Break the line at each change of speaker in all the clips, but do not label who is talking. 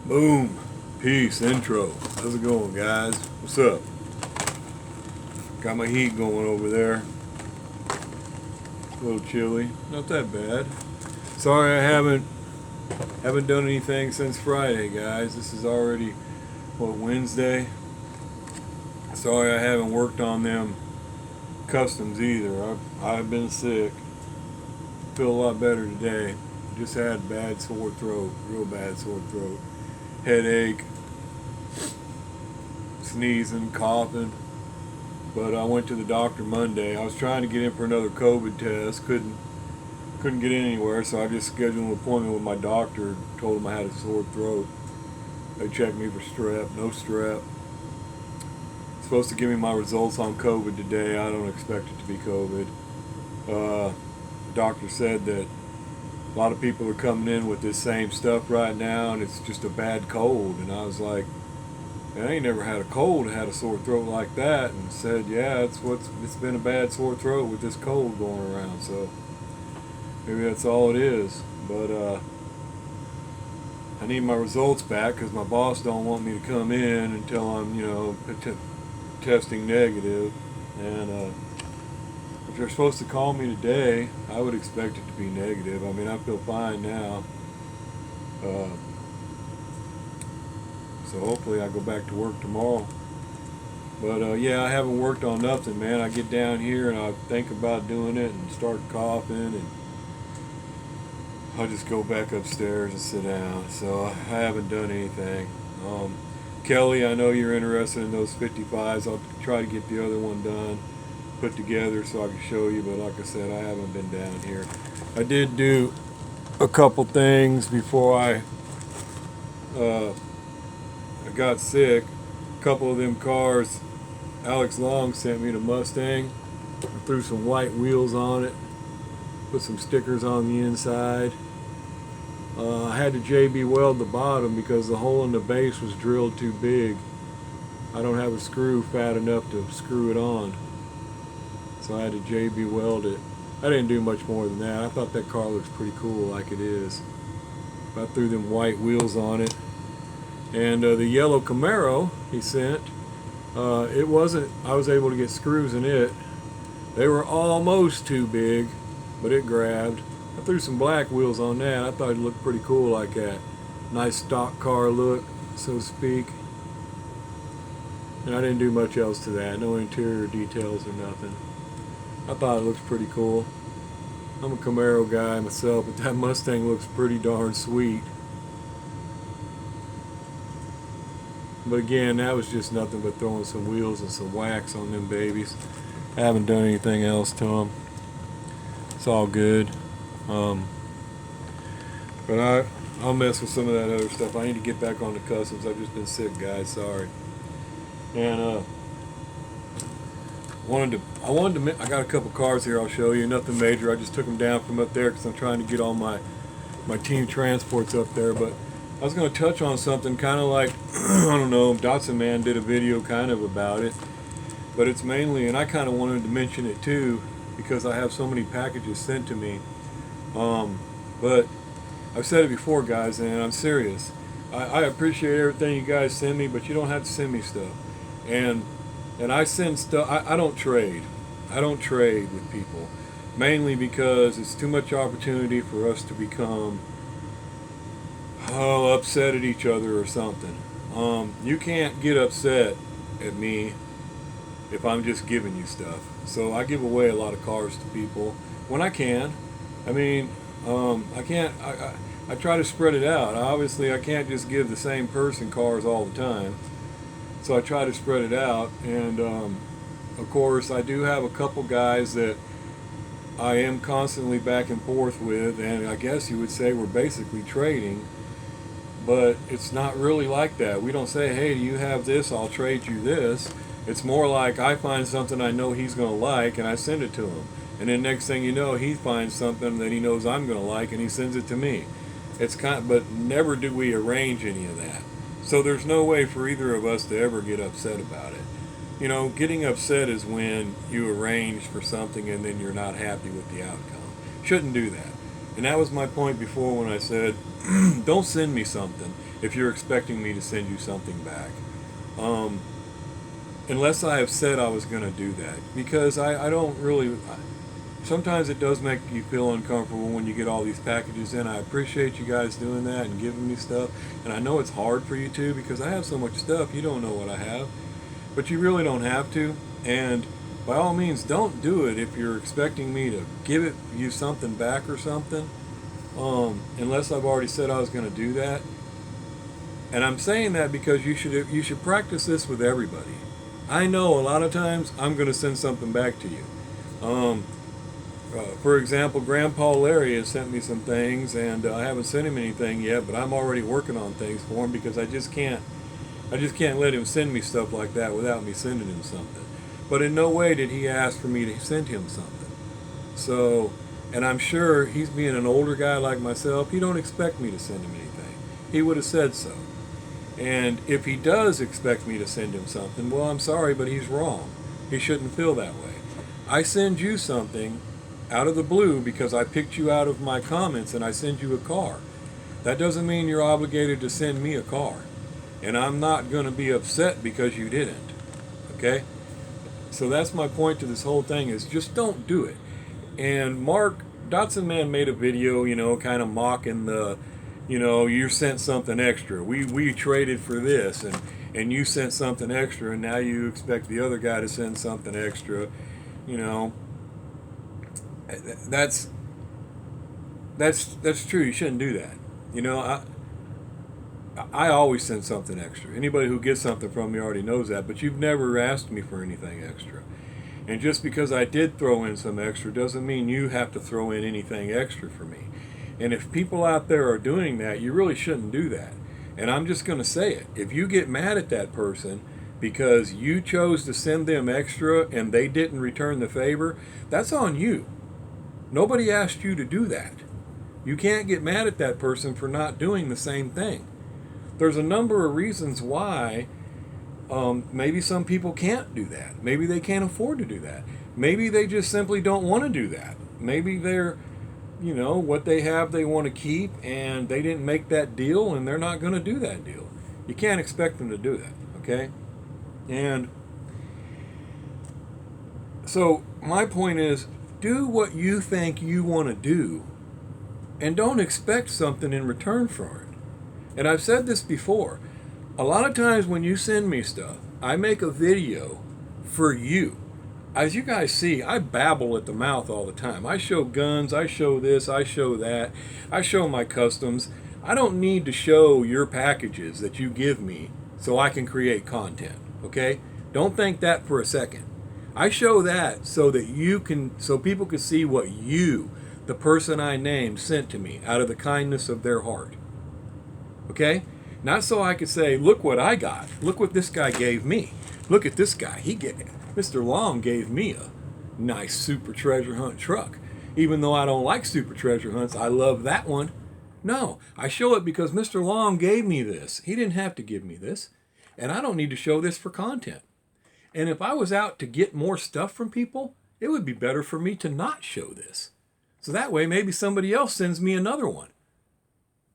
Boom. Peace. Intro. How's it going, guys? What's up? Got my heat going over there. A little chilly. Not that bad. Sorry I haven't done anything since Friday, guys. This is already, Wednesday? Sorry I haven't worked on them customs either. I've been sick. Feel a lot better today. Just had bad sore throat. Real bad sore throat. Headache, sneezing, coughing. But I went to the doctor Monday. I was trying to get in for another COVID test. Couldn't get in anywhere, so I just scheduled an appointment with my doctor. Told him I had a sore throat. They checked me for strep. No strep. Supposed to give me my results on COVID today. I don't expect it to be COVID. The doctor said that a lot of people are coming in with this same stuff right now, and it's just a bad cold. And I was like, I ain't never had a cold and had a sore throat like that. And said, yeah, it's been a bad sore throat with this cold going around. So maybe that's all it is. But I need my results back because my boss don't want me to come in until I'm, testing negative. And if they're supposed to call me today, I would expect it to be negative. I mean, I feel fine now. So hopefully I go back to work tomorrow. But yeah, I haven't worked on nothing, man. I get down here and I think about doing it and start coughing, and I'll just go back upstairs and sit down. So I haven't done anything. Kelly, I know you're interested in those 55s. I'll try to get the other one done, put together so I can show you, but like I said, I haven't been down here. I did do a couple things before I got sick. A couple of them cars Alex Long sent me, the Mustang. I threw some white wheels on it, put some stickers on the inside. I had to JB weld the bottom because the hole in the base was drilled too big. I don't have a screw fat enough to screw it on, so I had to JB weld it. I didn't do much more than that. I thought that car looks pretty cool like it is. I threw them white wheels on it. And the yellow Camaro he sent, it wasn't, I was able to get screws in it. They were almost too big, but it grabbed. I threw some black wheels on that. I thought it looked pretty cool like that. Nice stock car look, so to speak. And I didn't do much else to that. No interior details or nothing. I thought it looks pretty cool. I'm a Camaro guy myself, but that Mustang looks pretty darn sweet. But again, that was just nothing but throwing some wheels and some wax on them babies. I haven't done anything else to them. It's all good. But I'll mess with some of that other stuff. I need to get back on the customs. I've just been sick, guys. Sorry. And I got a couple cars here I'll show you. Nothing major. I just took them down from up there because I'm trying to get all my team transports up there. But I was going to touch on something kind of like, I don't know, Dotson Man did a video kind of about it. But it's mainly, and I kind of wanted to mention it too because I have so many packages sent to me. But I've said it before, guys, and I'm serious. I appreciate everything you guys send me, but you don't have to send me stuff. And I send stuff. I don't trade. I don't trade with people, mainly because it's too much opportunity for us to become upset at each other or something. You can't get upset at me if I'm just giving you stuff. So I give away a lot of cars to people when I can. I mean, I can't. I try to spread it out. Obviously, I can't just give the same person cars all the time. So I try to spread it out, and of course I do have a couple guys that I am constantly back and forth with, and I guess you would say we're basically trading, but it's not really like that. We don't say, hey, do you have this, I'll trade you this. It's more like I find something I know he's going to like and I send it to him, and then next thing you know he finds something that he knows I'm going to like and he sends it to me. But never do we arrange any of that. So there's no way for either of us to ever get upset about it. You know, getting upset is when you arrange for something and then you're not happy with the outcome. Shouldn't do that. And that was my point before when I said, don't send me something if you're expecting me to send you something back. Um, Unless I have said I was going to do that. Because I don't really... Sometimes it does make you feel uncomfortable when you get all these packages in. I appreciate you guys doing that and giving me stuff. And I know it's hard for you too, because I have so much stuff, you don't know what I have. But you really don't have to. And by all means, don't do it if you're expecting me to give you something back or something. Unless I've already said I was going to do that. And I'm saying that because you should practice this with everybody. I know a lot of times I'm going to send something back to you. For example, Grandpa Larry has sent me some things, and I haven't sent him anything yet, but I'm already working on things for him because I just can't let him send me stuff like that without me sending him something. But in no way did he ask for me to send him something. So, and I'm sure he's being an older guy like myself, he don't expect me to send him anything. He would have said so. And if he does expect me to send him something, well, I'm sorry, but he's wrong. He shouldn't feel that way. I send you something out of the blue because I picked you out of my comments and I send you a car. That doesn't mean you're obligated to send me a car. And I'm not going to be upset because you didn't. Okay? So that's my point to this whole thing, is just don't do it. And Mark, Dotson Man made a video, kind of mocking the, you sent something extra. We traded for this, and you sent something extra, and now you expect the other guy to send something extra. That's true. You shouldn't do that. I always send something extra. Anybody who gets something from me already knows that, but you've never asked me for anything extra. And just because I did throw in some extra doesn't mean you have to throw in anything extra for me. And if people out there are doing that, you really shouldn't do that. And I'm just going to say it. If you get mad at that person because you chose to send them extra and they didn't return the favor, that's on you. Nobody asked you to do that. You can't get mad at that person for not doing the same thing. There's a number of reasons why maybe some people can't do that. Maybe they can't afford to do that. Maybe they just simply don't want to do that. Maybe they're, what they have they want to keep, and they didn't make that deal and they're not going to do that deal. You can't expect them to do that, okay? And so my point is, do what you think you want to do and don't expect something in return for it. And I've said this before. A lot of times when you send me stuff, I make a video for you. As you guys see, I babble at the mouth all the time. I show guns, I show this, I show that, I show my customs. I don't need to show your packages that you give me so I can create content, okay? Don't think that for a second. I show that so that so people can see what you, the person I named, sent to me out of the kindness of their heart. Okay? Not so I could say, look what I got. Look what this guy gave me. Look at this guy. Mr. Long gave me a nice Super Treasure Hunt truck. Even though I don't like Super Treasure Hunts, I love that one. No, I show it because Mr. Long gave me this. He didn't have to give me this. And I don't need to show this for content. And if I was out to get more stuff from people, it would be better for me to not show this. So that way maybe somebody else sends me another one.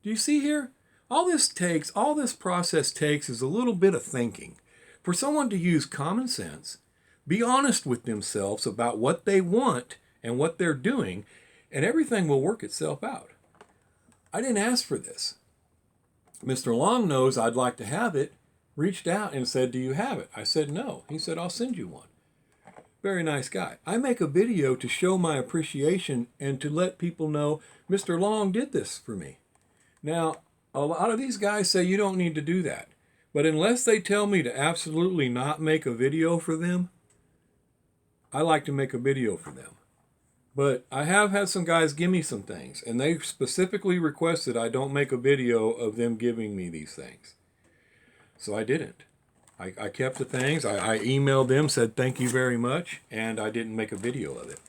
Do you see here? All this process takes is a little bit of thinking. For someone to use common sense, be honest with themselves about what they want and what they're doing, and everything will work itself out. I didn't ask for this. Mr. Long knows I'd like to have it, reached out and said, do you have it? I said no. He said, I'll send you one. Very nice guy. I make a video to show my appreciation and to let people know Mr. Long did this for me. Now, a lot of these guys say you don't need to do that. But unless they tell me to absolutely not make a video for them, I like to make a video for them. But I have had some guys give me some things, and they specifically requested I don't make a video of them giving me these things. So I didn't. I kept the things. I emailed them, said thank you very much, and I didn't make a video of it.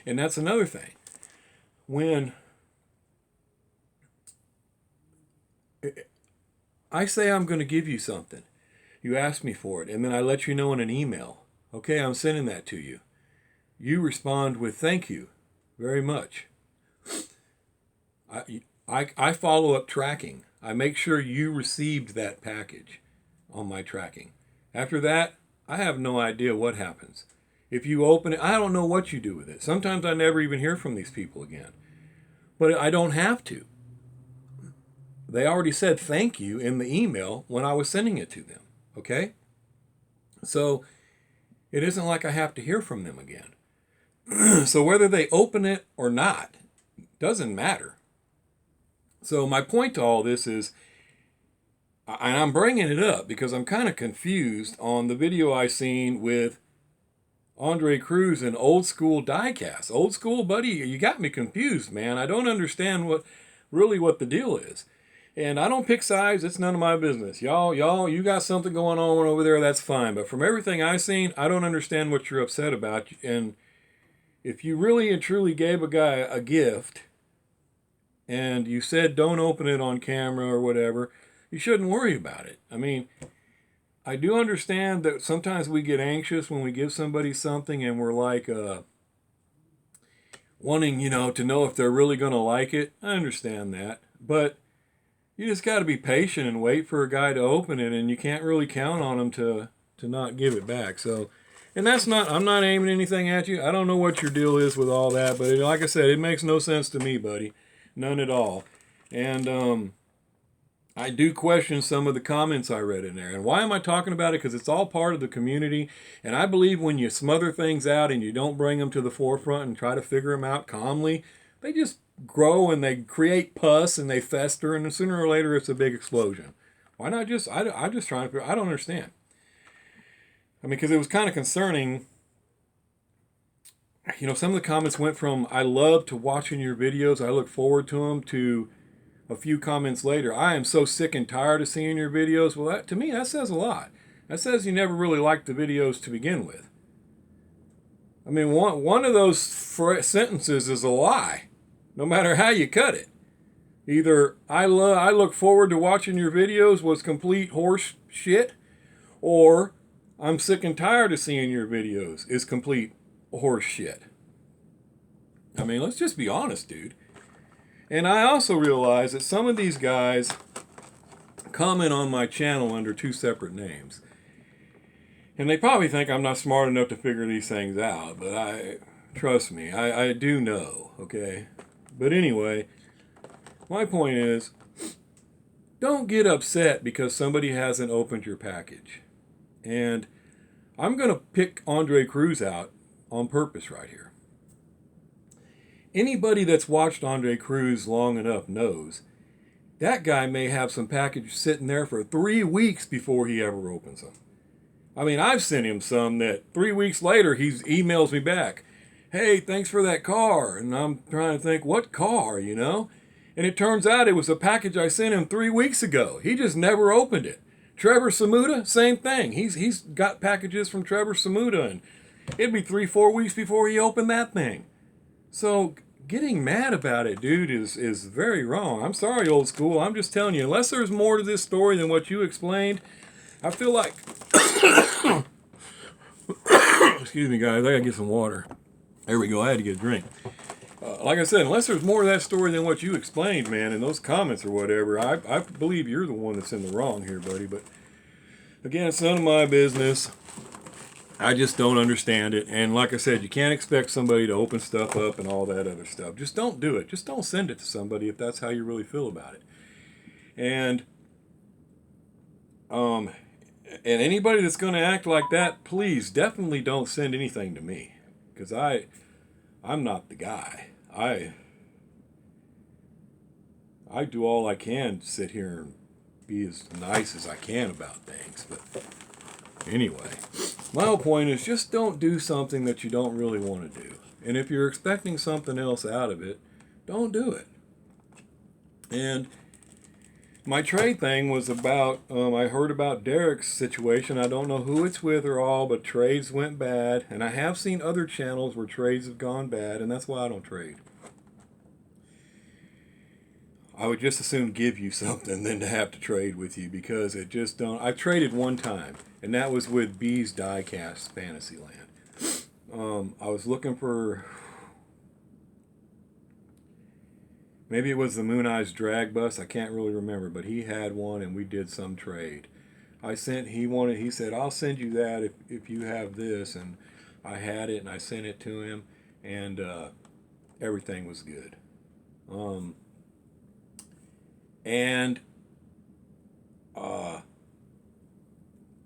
And that's another thing. When I say I'm going to give you something, you ask me for it, and then I let you know in an email, okay, I'm sending that to you. You respond with thank you very much. I follow up tracking. I make sure you received that package on my tracking. After that, I have no idea what happens. If you open it, I don't know what you do with it. Sometimes I never even hear from these people again. But I don't have to. They already said thank you in the email when I was sending it to them. Okay? So it isn't like I have to hear from them again. So whether they open it or not doesn't matter. So my point to all this is, and I'm bringing it up because I'm kind of confused on the video I seen with Andre Cruz and Old School Diecast. Old School, buddy, you got me confused, man. I don't understand what the deal is. And I don't pick sides. It's none of my business. Y'all, you got something going on over there, that's fine. But from everything I've seen, I don't understand what you're upset about. And if you really and truly gave a guy a gift and you said don't open it on camera or whatever, you shouldn't worry about it. I mean, I do understand that sometimes we get anxious when we give somebody something and we're like wanting, to know if they're really going to like it. I understand that. But you just got to be patient and wait for a guy to open it, and you can't really count on him to not give it back. So, and I'm not aiming anything at you. I don't know what your deal is with all that, but like I said, it makes no sense to me, buddy. None at all. And I do question some of the comments I read in there. And why am I talking about it? Because it's all part of the community. And I believe when you smother things out and you don't bring them to the forefront and try to figure them out calmly, they just grow and they create pus and they fester, and sooner or later it's a big explosion. Why not just, I'm just trying to figure, I don't understand. I mean, because it was kind of concerning. Some of the comments went from, I love to watching your videos, I look forward to them, to a few comments later, I am so sick and tired of seeing your videos. Well, to me, that says a lot. That says you never really liked the videos to begin with. I mean, one of those sentences is a lie, no matter how you cut it. Either I look forward to watching your videos was complete horse shit, or I'm sick and tired of seeing your videos is complete horse shit. I mean, let's just be honest, dude. And I also realize that some of these guys comment on my channel under two separate names. And they probably think I'm not smart enough to figure these things out, but trust me, I do know, okay? But anyway, my point is, don't get upset because somebody hasn't opened your package. And I'm going to pick Andre Cruz out on purpose right here. Anybody that's watched Andre Cruz long enough knows that guy may have some package sitting there for 3 weeks before he ever opens them. I mean, I've sent him some that 3 weeks later he emails me back, hey, thanks for that car. And I'm trying to think, what car, And it turns out it was a package I sent him 3 weeks ago. He just never opened it. Trevor Samuda, same thing. He's got packages from Trevor Samuda, and it'd be 3-4 weeks before he opened that thing. So getting mad about it, dude, is very wrong. I'm sorry, Old School. I'm just telling you, unless there's more to this story than what you explained, I feel like... Excuse me, guys. I gotta get some water. There we go. I had to get a drink. Like I said, unless there's more to that story than what you explained, man, in those comments or whatever, I believe you're the one that's in the wrong here, buddy. But again, it's none of my business. I just don't understand it. And like I said, you can't expect somebody to open stuff up and all that other stuff. Just don't do it. Just don't send it to somebody if that's how you really feel about it. And anybody that's going to act like that, please definitely don't send anything to me, because I'm not the guy. I do all I can to sit here and be as nice as I can about things, but anyway, my whole point is just don't do something that you don't really want to do. And if you're expecting something else out of it, don't do it. And my trade thing was about, I heard about Derek's situation. I don't know who it's with or all, but trades went bad. And I have seen other channels where trades have gone bad, and that's why I don't trade. I would just as soon give you something than to have to trade with you, because it just don't. I traded one time, and that was with B's Diecast Fantasyland. I was looking for Maybe it was the Moon Eyes drag bus. I can't really remember, but he had one and we did some trade. He said, I'll send you that if you have this. And I had it and I sent it to him, and everything was good. Um, and uh,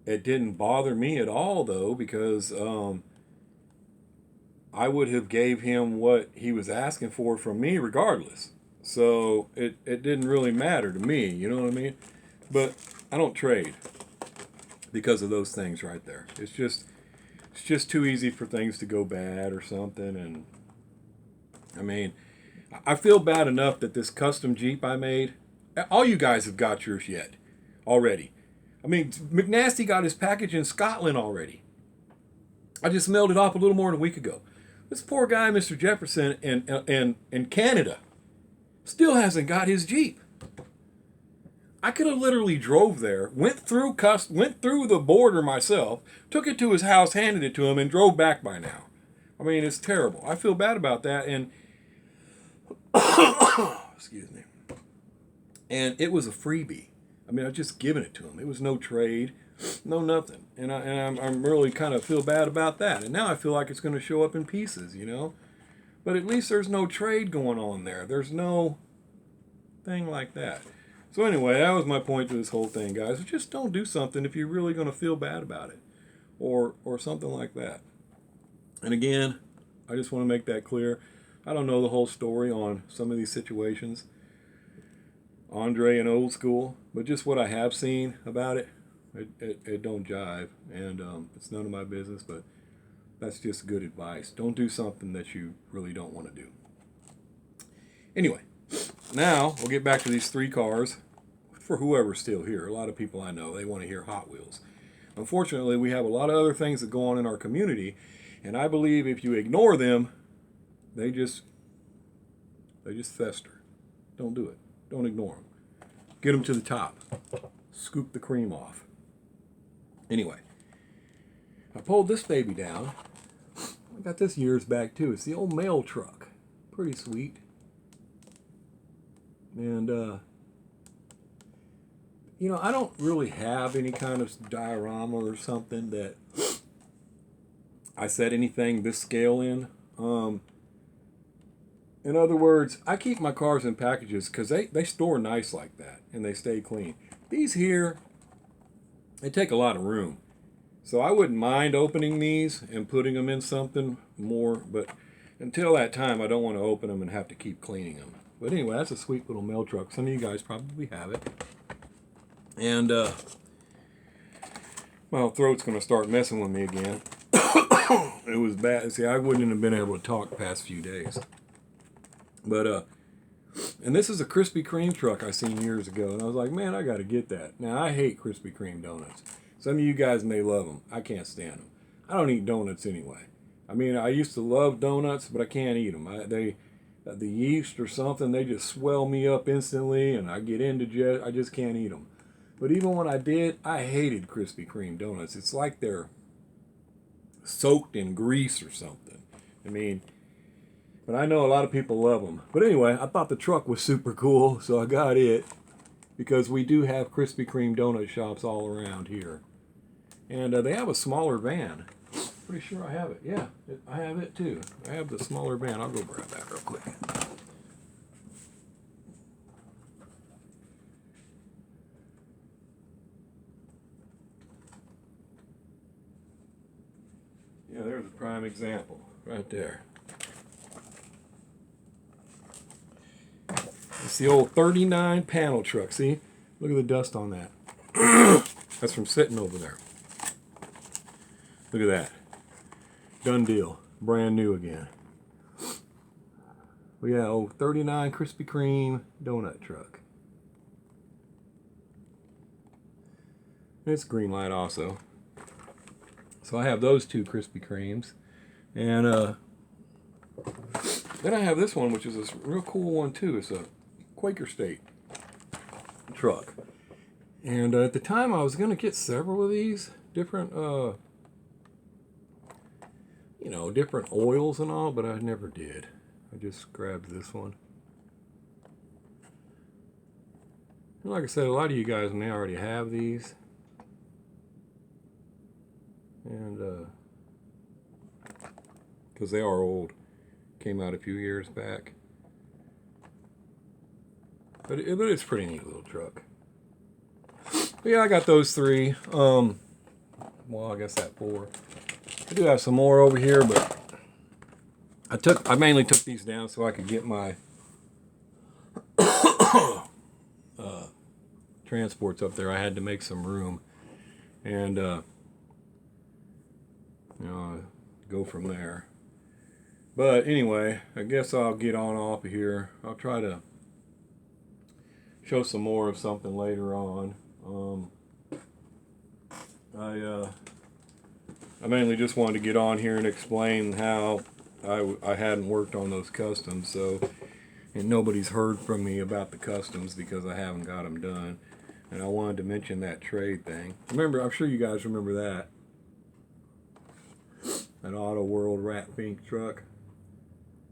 it didn't bother me at all though, because I would have gave him what he was asking for from me regardless. So it didn't really matter to me, you know what I mean? But I don't trade because of those things right there. It's just too easy for things to go bad or something. And I mean, I feel bad enough that this custom Jeep I made, all you guys have got yours yet already. I mean, McNasty got his package in Scotland already. I just mailed it off a little more than a week ago. This poor guy, Mr. Jefferson, in Canada, still hasn't got his Jeep. I could have literally drove there, went through the border myself, took it to his house, handed it to him, and drove back by now. I mean, it's terrible. I feel bad about that, and excuse me. And it was a freebie. I mean, I just given it to him. It was no trade, no nothing. And I'm really kind of feel bad about that. And now I feel like it's going to show up in pieces, you know. But at least there's no trade going on there. There's no thing like that. So anyway, that was my point to this whole thing, guys. Just don't do something if you're really going to feel bad about it, or something like that. And again, I just want to make that clear. I don't know the whole story on some of these situations, Andre and Old School, but just what I have seen about it, it don't jive, and it's none of my business. But that's just good advice. Don't do something that you really don't want to do. Anyway, now we'll get back to these three cars. For whoever's still here, a lot of people I know, they want to hear Hot Wheels. Unfortunately, we have a lot of other things that go on in our community, and I believe if you ignore them, they just fester. Don't do it. Don't ignore them. Get them to the top. Scoop the cream off. Anyway, I pulled this baby down. I got this years back too. It's the old mail truck. Pretty sweet. And you know, I don't really have any kind of diorama or something that I set anything this scale in. In other words, I keep my cars in packages because they store nice like that and they stay clean. These here, they take a lot of room. So I wouldn't mind opening these and putting them in something more, but until that time, I don't want to open them and have to keep cleaning them. But anyway, that's a sweet little mail truck. Some of you guys probably have it. And my throat's going to start messing with me again. It was bad. See, I wouldn't have been able to talk the past few days. But, and this is a Krispy Kreme truck I seen years ago. And I was like, man, I got to get that. Now, I hate Krispy Kreme donuts. Some of you guys may love them. I can't stand them. I don't eat donuts anyway. I mean, I used to love donuts, but I can't eat them. The yeast or something, they just swell me up instantly, and I get indigestion. I just can't eat them. But even when I did, I hated Krispy Kreme donuts. It's like they're soaked in grease or something. I mean, but I know a lot of people love them. But anyway, I thought the truck was super cool, so I got it because we do have Krispy Kreme donut shops all around here. And they have a smaller van. Pretty sure I have it. Yeah, I have it too. I have the smaller van. I'll go grab that real quick. Yeah, there's a prime example right there. It's the old 39 panel truck. See? Look at the dust on that. That's from sitting over there. Look at that. Done deal. Brand new again. Well, yeah, old 39 Krispy Kreme donut truck. It's green light also. So I have those two Krispy Kremes. And then I have this one, which is a real cool one too. It's a Quaker State truck. And at the time I was going to get several of these different different oils and all, but I never did. I just grabbed this one. And like I said, a lot of you guys may already have these. And because they are old. Came out a few years back. But it's a pretty neat little truck. But yeah, I got those 3. Well, I guess that 4. I do have some more over here, but I mainly took these down so I could get my transports up there. I had to make some room and go from there. But anyway, I guess I'll get on off of here. I'll try to show some more of something later on. I mainly just wanted to get on here and explain how I hadn't worked on those customs, so, and nobody's heard from me about the customs because I haven't got them done. And I wanted to mention that trade thing. Remember, I'm sure you guys remember that. That Auto World Rat Pink truck.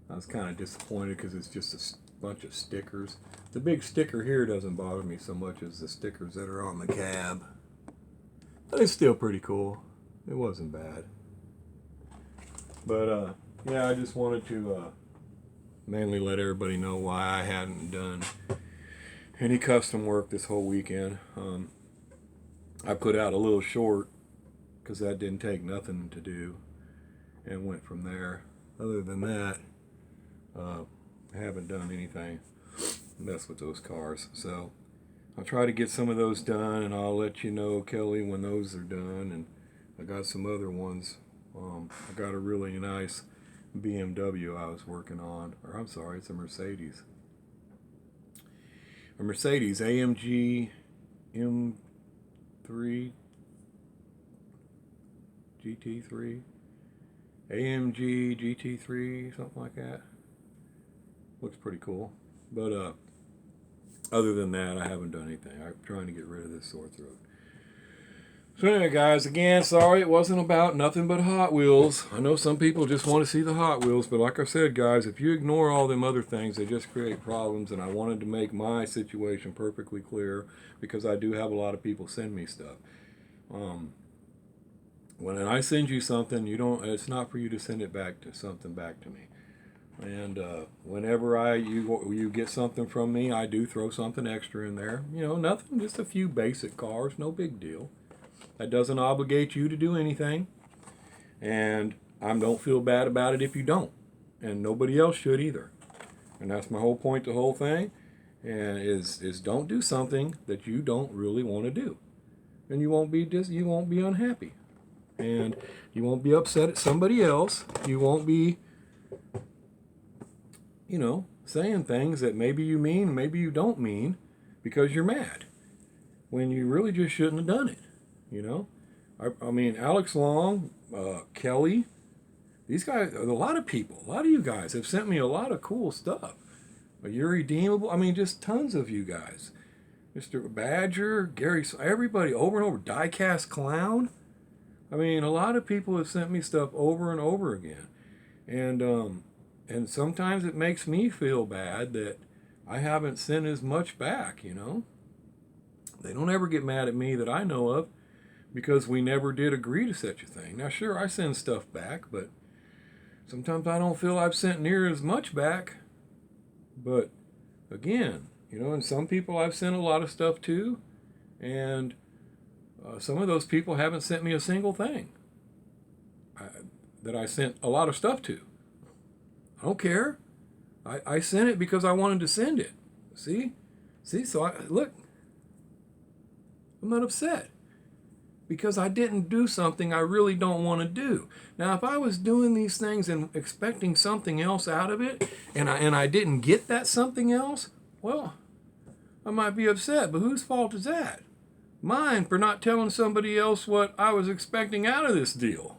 I was kind of disappointed because it's just a bunch of stickers. The big sticker here doesn't bother me so much as the stickers that are on the cab. But it's still pretty cool. It wasn't bad. But yeah, I just wanted to mainly let everybody know why I hadn't done any custom work this whole weekend. I put out a little short because that didn't take nothing to do and went from there. Other than that, I haven't done anything mess with those cars. So I'll try to get some of those done, and I'll let you know, Kelly, when those are done. And I got some other ones. I got a really nice BMW I was working on, or I'm sorry, it's a Mercedes. A Mercedes AMG M3 GT3 AMG GT3, something like that. Looks pretty cool. But other than that, I haven't done anything. I'm trying to get rid of this sore throat. So anyway, guys, again, sorry it wasn't about nothing but Hot Wheels. I know some people just want to see the Hot Wheels, but like I said, guys, if you ignore all them other things, they just create problems, and I wanted to make my situation perfectly clear because I do have a lot of people send me stuff. When I send you something, it's not for you to send it back to me. And whenever you get something from me, I do throw something extra in there. You know, nothing, just a few basic cars, no big deal. That doesn't obligate you to do anything. And I don't feel bad about it if you don't. And nobody else should either. And that's my whole point, the whole thing, and is don't do something that you don't really want to do. And you won't be unhappy. And you won't be upset at somebody else. You won't be saying things that maybe you mean, maybe you don't mean, because you're mad, when you really just shouldn't have done it, I mean, Alex Long, Kelly, these guys, a lot of you guys have sent me a lot of cool stuff. You're redeemable. I mean, just tons of you guys. Mr. Badger, Gary, everybody over and over, Diecast Clown. I mean, a lot of people have sent me stuff over and over again. And sometimes it makes me feel bad that I haven't sent as much back, They don't ever get mad at me that I know of because we never did agree to such a thing. Now, sure, I send stuff back, but sometimes I don't feel I've sent near as much back. But again, and some people I've sent a lot of stuff to, and some of those people haven't sent me a single thing that I sent a lot of stuff to. I don't care. I sent it because I wanted to send it. See, so look, I'm not upset because I didn't do something I really don't want to do. Now, if I was doing these things and expecting something else out of it, and I didn't get that something else, well, I might be upset, but whose fault is that? Mine for not telling somebody else what I was expecting out of this deal.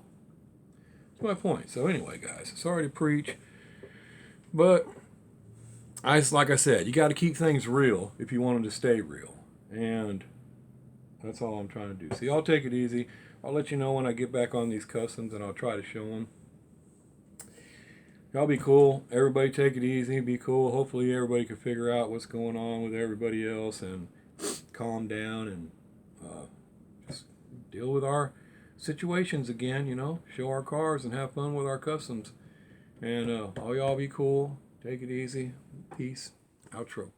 That's my point. So anyway, guys, sorry to preach. But like I said, you got to keep things real if you want them to stay real. And that's all I'm trying to do. See, I'll take it easy. I'll let you know when I get back on these customs, and I'll try to show them. Y'all be cool. Everybody take it easy. Be cool. Hopefully everybody can figure out what's going on with everybody else. And calm down and just deal with our situations again, you know, show our cars and have fun with our customs. And all y'all be cool. Take it easy. Peace. Outro.